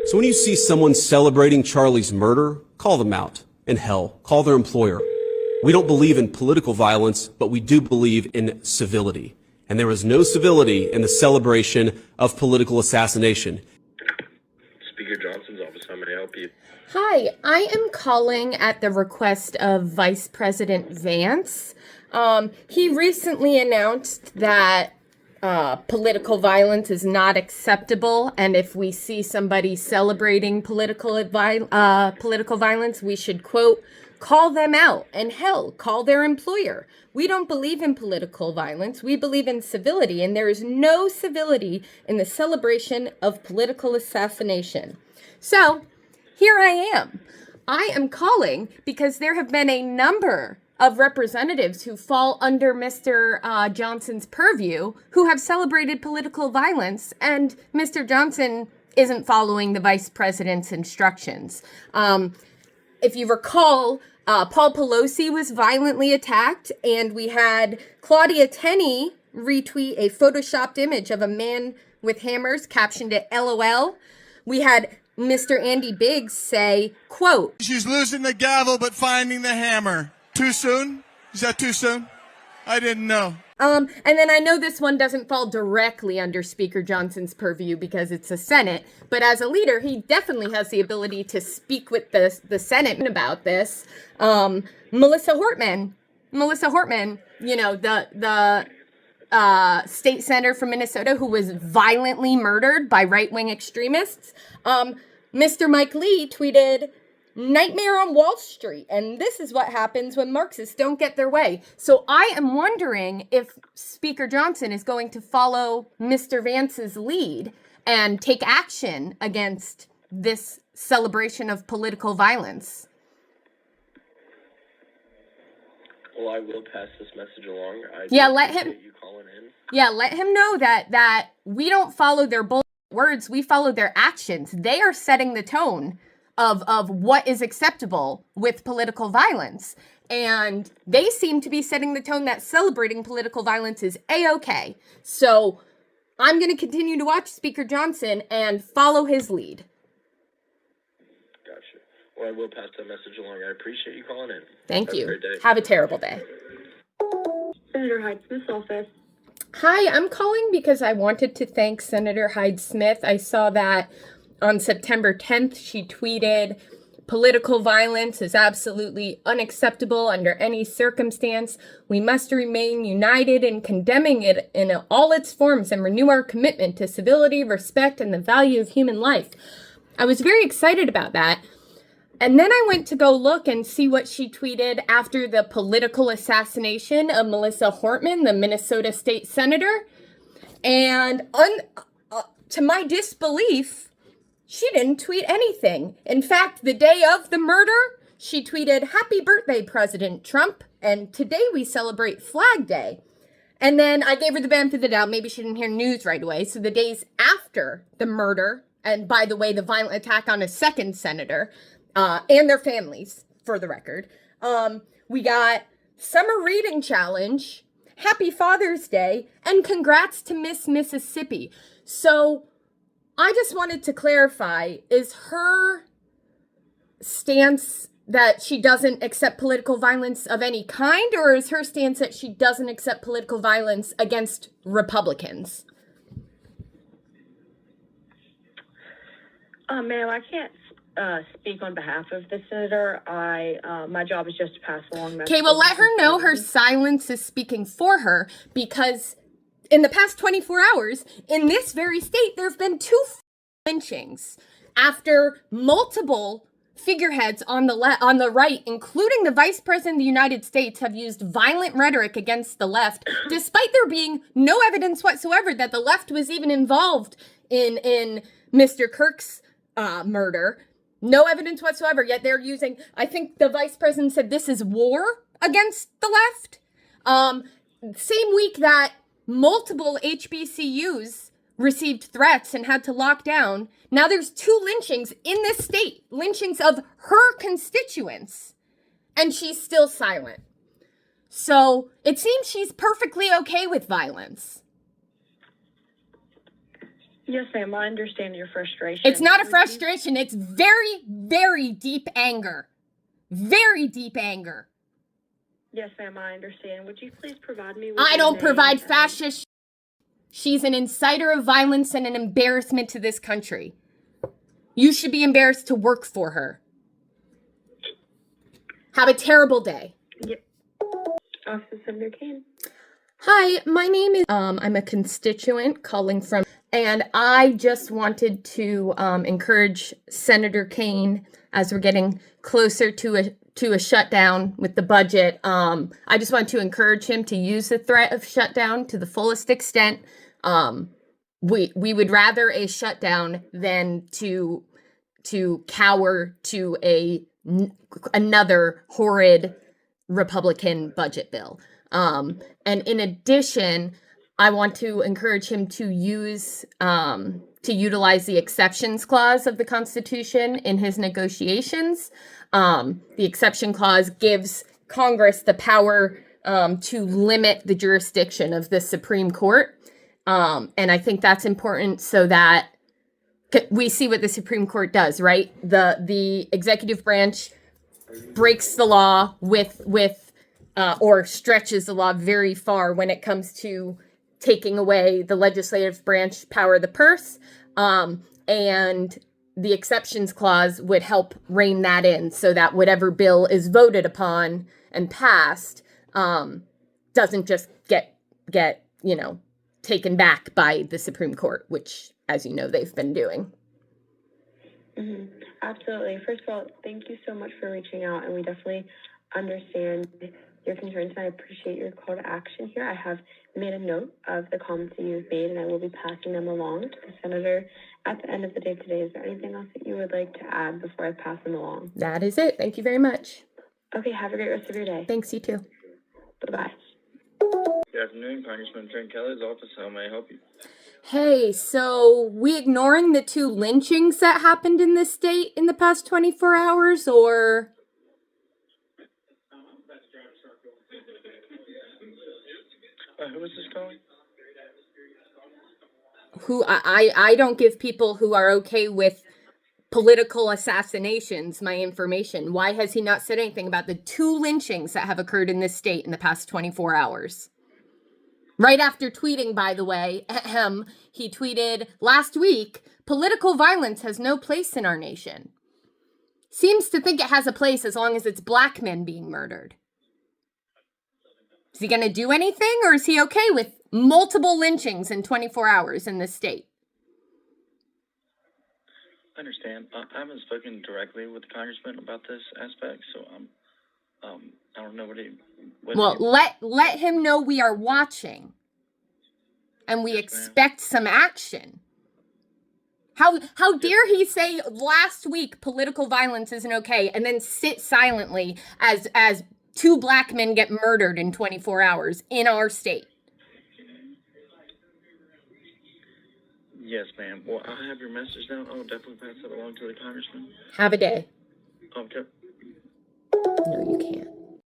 So when you see someone celebrating Charlie's murder, call them out. And hell, call their employer. We don't believe in political violence, but we do believe in civility. And there is no civility in the celebration of political assassination. Speaker Johnson's office, how may I help you? Hi, I am calling at the request of Vice President Vance. He recently announced that political violence is not acceptable, and if we see somebody celebrating political violence, we should, quote, call them out, and hell, call their employer. We don't believe in political violence. We believe in civility, and there is no civility in the celebration of political assassination. So, here I am. I am calling because there have been a number of representatives who fall under Mr. Johnson's purview who have celebrated political violence, and Mr. Johnson isn't following the vice president's instructions. If you recall, Paul Pelosi was violently attacked, and we had Claudia Tenney retweet a photoshopped image of a man with hammers captioned it LOL. We had Mr. Andy Biggs say, quote, "She's losing the gavel but finding the hammer." Too soon? Is that too soon? I didn't know. And then I know this one doesn't fall directly under Speaker Johnson's purview because it's a Senate, but as a leader, he definitely has the ability to speak with the Senate about this. Melissa Hortman, you know, the state senator from Minnesota who was violently murdered by right-wing extremists. Mr. Mike Lee tweeted, "Nightmare on Wall Street," and this is what happens when Marxists don't get their way. So I am wondering if Speaker Johnson is going to follow Mr. Vance's lead and take action against this celebration of political violence. Well, I will pass this message along. Let him. You calling in. Yeah, let him know that we don't follow their bullshit words. We follow their actions. They are setting the tone of what is acceptable with political violence. And they seem to be setting the tone that celebrating political violence is A-okay. So I'm going to continue to watch Speaker Johnson and follow his lead. Gotcha. Well, I will pass that message along. I appreciate you calling in. Thank you. Have a great day. Have a terrible day. Senator Hyde-Smith's office. Hi, I'm calling because I wanted to thank Senator Hyde-Smith. I saw that on September 10th, she tweeted, "Political violence is absolutely unacceptable under any circumstance. We must remain united in condemning it in all its forms and renew our commitment to civility, respect, and the value of human life." I was very excited about that. And then I went to go look and see what she tweeted after the political assassination of Melissa Hortman, the Minnesota state senator. And to my disbelief, she didn't tweet anything. In fact, the day of the murder, she tweeted, "Happy birthday, President Trump, and today we celebrate Flag Day." And then I gave her the benefit of the doubt. Maybe she didn't hear news right away. So the days after the murder, and by the way, the violent attack on a second senator, and their families, for the record, we got Summer Reading Challenge, Happy Father's Day, and congrats to Miss Mississippi. So I just wanted to clarify, is her stance that she doesn't accept political violence of any kind, or is her stance that she doesn't accept political violence against Republicans? Ma'am, I can't speak on behalf of the senator. My job is just to pass along messages. Okay, well, let her know her silence is speaking for her, because in the past 24 hours, in this very state, there have been 2 lynchings after multiple figureheads on the right, including the Vice President of the United States, have used violent rhetoric against the left, despite there being no evidence whatsoever that the left was even involved in Mr. Kirk's murder. No evidence whatsoever, yet they're using, I think the Vice President said this is war against the left. Same week that multiple HBCUs received threats and had to lock down. Now there's 2 lynchings in this state, lynchings of her constituents, and she's still silent. So it seems she's perfectly okay with violence. Yes, ma'am. I understand your frustration. It's not a frustration. It's very, very deep anger. Very deep anger. Yes, ma'am. I understand. Would you please provide me with I your don't name provide and- fascist. She's an inciter of violence and an embarrassment to this country. You should be embarrassed to work for her. Have a terrible day. Yep. Officer Senator Kaine. Hi, my name is, I'm a constituent calling from, and I just wanted to encourage Senator Kaine as we're getting closer to a shutdown with the budget. I just want to encourage him to use the threat of shutdown to the fullest extent. We would rather a shutdown than to cower to another horrid Republican budget bill. And in addition, I want to encourage him to utilize the exceptions clause of the Constitution in his negotiations. The exception clause gives Congress the power to limit the jurisdiction of the Supreme Court. And I think that's important so that we see what the Supreme Court does, right? The executive branch breaks the law or stretches the law very far when it comes to taking away the legislative branch power of the purse. And the exceptions clause would help rein that in so that whatever bill is voted upon and passed doesn't just get taken back by the Supreme Court, which, as you know, they've been doing. Mm-hmm. Absolutely. First of all, thank you so much for reaching out, and we definitely understand your concerns, and I appreciate your call to action here. I have made a note of the comments that you've made, and I will be passing them along to the senator at the end of the day today. Is there anything else that you would like to add before I pass them along? That is it. Thank you very much. Okay, have a great rest of your day. Thanks, you too. Bye-bye. Good afternoon, Congressman Trent Kelly's office. How may I help you? Hey, so we ignoring the 2 lynchings that happened in this state in the past 24 hours, or? Who is this calling? Who I don't give people who are okay with political assassinations my information. Why has he not said anything about the 2 lynchings that have occurred in this state in the past 24 hours? Right after tweeting, by the way, he tweeted last week, political violence has no place in our nation. Seems to think it has a place as long as it's black men being murdered. Is he going to do anything, or is he okay with multiple lynchings in 24 hours in this state? I understand. I haven't spoken directly with the congressman about this aspect, so I don't know what he... Let him know we are watching, and we expect some action. How dare he say last week political violence isn't okay, and then sit silently as 2 black men get murdered in 24 hours in our state? Yes, ma'am. Well, I have your message now. I'll definitely pass it along to the congressman. Have a day. Okay. No, you can't.